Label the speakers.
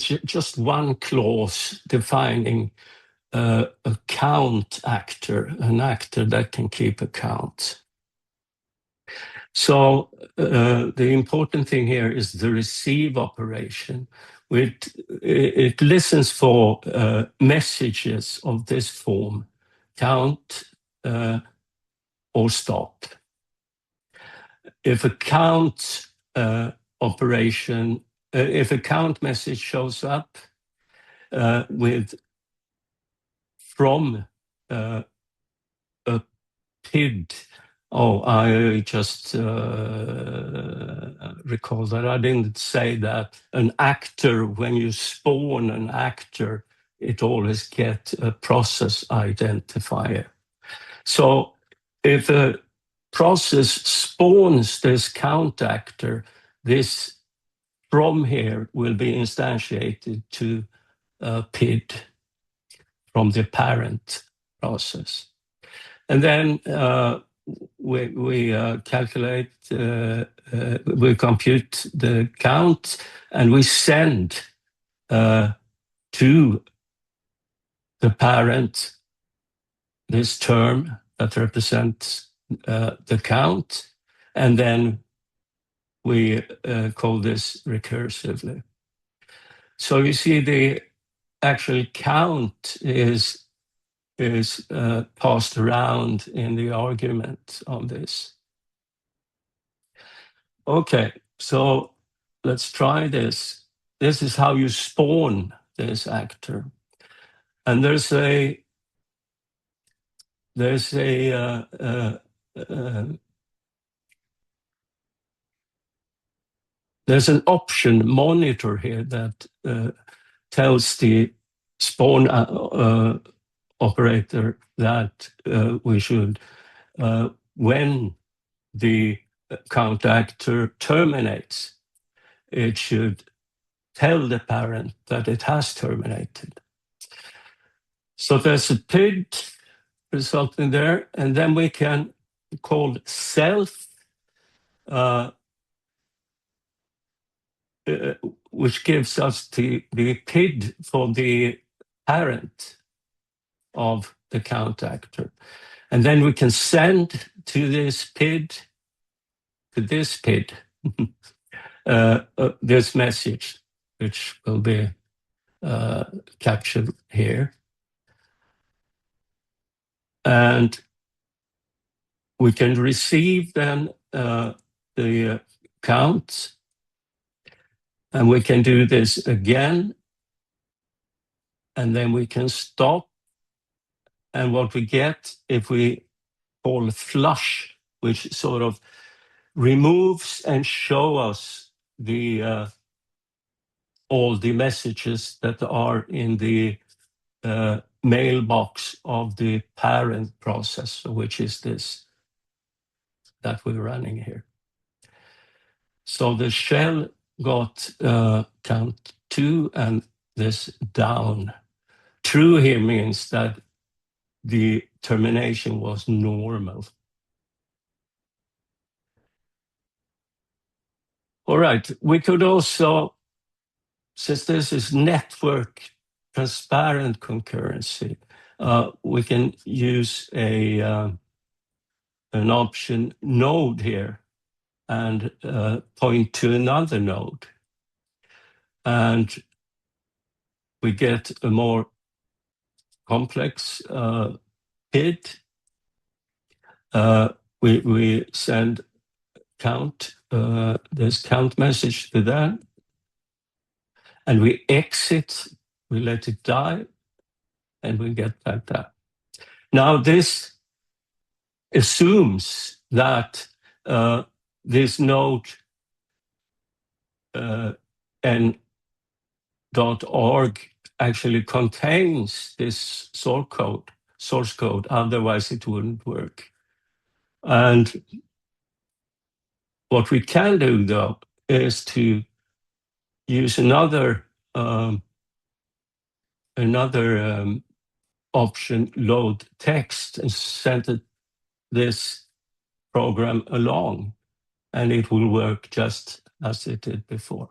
Speaker 1: just one clause defining a count actor, an actor that can keep a count. So the important thing here is the receive operation. It listens for messages of this form, count or stop. If a count operation, if a count message shows up with from a PID. Oh, I just recall that I didn't say that an actor, when you spawn an actor, it always gets a process identifier. So if a process spawns this count actor, this from here will be instantiated to PID from the parent process. And then we calculate, we compute the count, and we send to the parent this term that represents the count, and then we call this recursively. So you see the actual count is passed around in the argument of this. Okay, so let's try this. This is how you spawn this actor. And there's an option monitor here that tells the spawn operator that we should, when the count actor terminates, it should tell the parent that it has terminated. So there's a PID resulting there, and then we can call self, which gives us the PID for the parent of the count actor. And then we can send to this PID, this message, which will be captured here. And we can receive then the count, and we can do this again, and then we can stop. And what we get, if we call flush, which sort of removes and shows us the all the messages that are in the mailbox of the parent process, which is this that we're running here. So the shell got count 2 and this down. True here means that the termination was normal. All right, we could also, since this is network transparent concurrency, we can use an option node here and point to another node. And we get a more complex PID. We send count, this count message to that, and we exit, we let it die, and we get back that. Now this assumes that this node n.org actually contains this source code, otherwise it wouldn't work. And what we can do, though, is to use another option, load text, and send this program along, and it will work just as it did before.